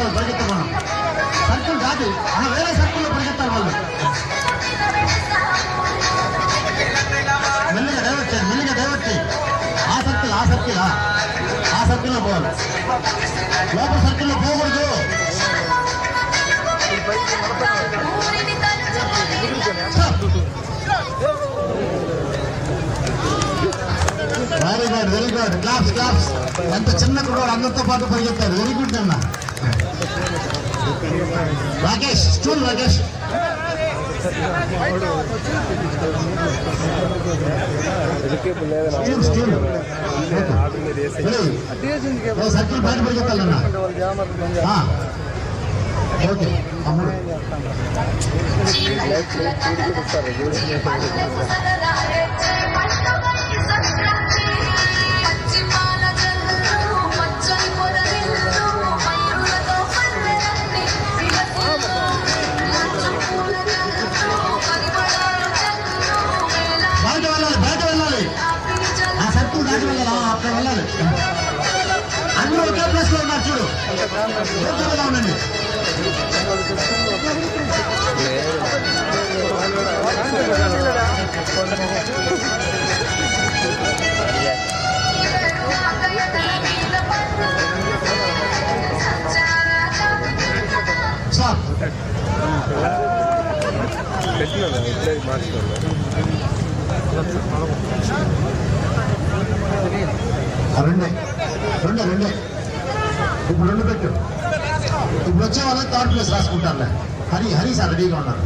వాళ్ళు పరిగెత్తమనం సర్కిల్ కాదు వేరే సర్కిల్లో పరిగెత్తారు వాళ్ళు మెల్లిగా డైవర్ట్ చేయండి మెల్లిగా డైవర్ట్ చేయి ఆ సర్కిల్లో పోవాలి లోపల సర్కిల్లో పోకూడదు వెరీ గుడ్ క్లాప్స్ ఎంత చిన్న కూడా అందరితో పాటు పరిగెత్తారు వెరీ గుడ్ అన్న రాకేష్ స్టూల్ రాకేష్ సర్కిల్ బయట పరిగెత్తాలన్నా ఓకే తమ్ముడు బయట వెళ్ళాలి ఆ సర్కిల్ దాటి వెళ్ళాలి అక్కడ వెళ్ళాలి అందరూ ఒకే ప్లేస్ లో ఉన్నారు చూడు ఉండండి రెండే ఇప్పుడు రెండు పెట్టు ఇప్పుడు వచ్చే వాళ్ళని థర్డ్ ప్లేస్ రాసుకుంటారులే హరి సార్ రెడీగా ఉన్నారు